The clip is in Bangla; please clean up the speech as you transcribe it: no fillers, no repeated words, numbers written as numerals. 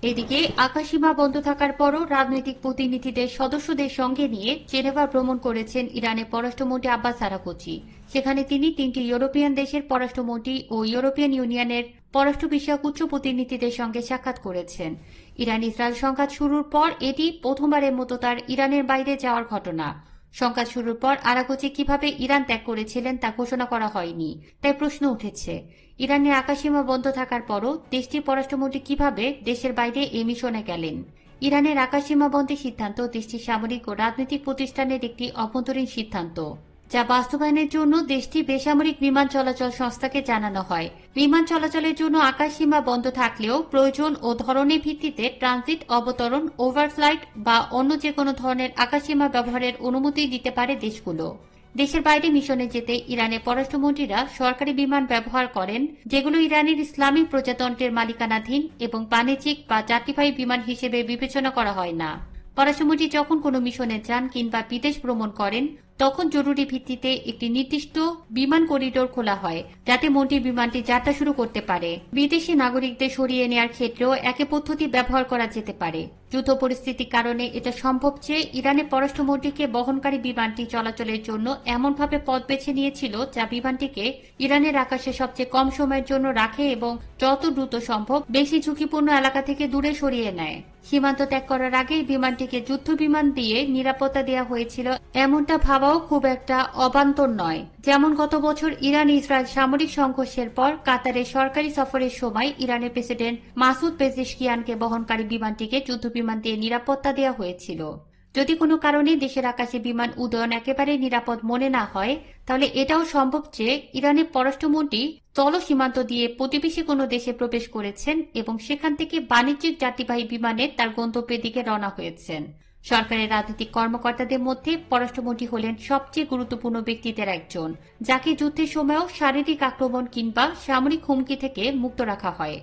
এদিকে আকাশসীমা বন্ধ থাকার পরও রাজনৈতিক প্রতিনিধিদের সদস্যদের সঙ্গে নিয়ে জেনেভা ভ্রমণ করেছেন ইরানের পররাষ্ট্রমন্ত্রী আব্বাস আরাঘচি। সেখানে তিনি 3টি ইউরোপিয়ান দেশের পররাষ্ট্রমন্ত্রী ও ইউরোপিয়ান ইউনিয়নের পররাষ্ট্র বিষয়ক উচ্চ প্রতিনিধিদের সঙ্গে সাক্ষাৎ করেছেন। ইরান ইসরায়েল সংঘাত শুরুর পর এটি প্রথমবারের মতো তার ইরানের বাইরে যাওয়ার ঘটনা। সংঘাত শুরুর পর আরাঘচি কিভাবে ইরান ত্যাগ করেছিলেন তা ঘোষণা করা হয়নি, তাই প্রশ্ন উঠেছে ইরানের আকাশসীমা বন্ধ থাকার পরও দেশটির পররাষ্ট্রমন্ত্রী কিভাবে দেশের বাইরে এই মিশনে গেলেন। ইরানের আকাশসীমা বন্ধের সিদ্ধান্ত দেশটির সামরিক ও রাজনৈতিক প্রতিষ্ঠানের একটি অভ্যন্তরীণ সিদ্ধান্ত, যা বাস্তবায়নের জন্য দেশটি বেসামরিক বিমান চলাচল সংস্থাকে জানানো হয়। বিমান চলাচলের জন্য আকাশসীমা বন্ধ থাকলেও প্রয়োজন ও ধরনের ভিত্তিতে ট্রানজিট, অবতরণ, ওভারফ্লাইট বা অন্য যে কোনো ধরনের আকাশসীমা ব্যবহারের অনুমতি দিতে পারে দেশগুলো। দেশের বাইরে মিশনে যেতে ইরানের পররাষ্ট্রমন্ত্রীরা সরকারি বিমান ব্যবহার করেন, যেগুলো ইরানের ইসলামিক প্রজাতন্ত্রের মালিকানাধীন এবং বাণিজ্যিক বা যাত্রীবাহী বিমান হিসেবে বিবেচনা করা হয় না। পররাষ্ট্রমন্ত্রী যখন কোনো মিশনে যান কিংবা বিদেশ ভ্রমণ করেন, তখন জরুরি ভিত্তিতে একটি নির্দিষ্ট বিমান করিডোর খোলা হয়, যাতে মন্ত্রী বিমানটি যাত্রা শুরু করতে পারে। বিদেশি নাগরিকদের সরিয়ে নেওয়ার ক্ষেত্রেও একই পদ্ধতি ব্যবহার করা যেতে পারে। যুদ্ধ পরিস্থিতির কারণে এটা সম্ভব যে ইরানের পররাষ্ট্রমন্ত্রীকে বহনকারী বিমানটি চলাচলের জন্য এমনভাবে পথ বেছে নিয়েছিল যা বিমানটিকে ইরানের আকাশে সবচেয়ে কম সময়ের জন্য রাখে এবং যত দ্রুত সম্ভব বেশি ঝুঁকিপূর্ণ এলাকা থেকে দূরে সরিয়ে নেয়। সীমান্ত ত্যাগ করার আগে বিমানটিকে যুদ্ধ বিমান দিয়ে নিরাপত্তা দেওয়া হয়েছিল, এমনটা ভাবাও খুব একটা অবান্তর নয়। যেমন গত বছর ইরান ইসরায়েল সামরিক সংঘর্ষের পর কাতারের সরকারি সফরের সময় ইরানের প্রেসিডেন্ট মাসুদ পেজেশকিয়ানকে বহনকারী বিমানটিকে যুদ্ধ বিমান দিয়ে নিরাপত্তা দেওয়া হয়েছিল। যদি কোনো কারণে দেশের আকাশে বিমান উড্ডয়ন একেবারে নিরাপদ মনে না হয়, তাহলে এটাও সম্ভব যে ইরানের পররাষ্ট্রমন্ত্রী স্থল সীমান্ত দিয়ে প্রতিবেশী কোনো দেশে প্রবেশ করেছেন এবং সেখান থেকে বাণিজ্যিক যাত্রীবাহী বিমানে তার গন্তব্যের দিকে রওনা হয়েছেন। সরকারের রাজনৈতিক কর্মকর্তাদের মধ্যে পররাষ্ট্রমন্ত্রী হলেন সবচেয়ে গুরুত্বপূর্ণ ব্যক্তিদের একজন, যাকে যুদ্ধের সময়ও শারীরিক আক্রমণ কিংবা সামরিক হুমকি থেকে মুক্ত রাখা হয়।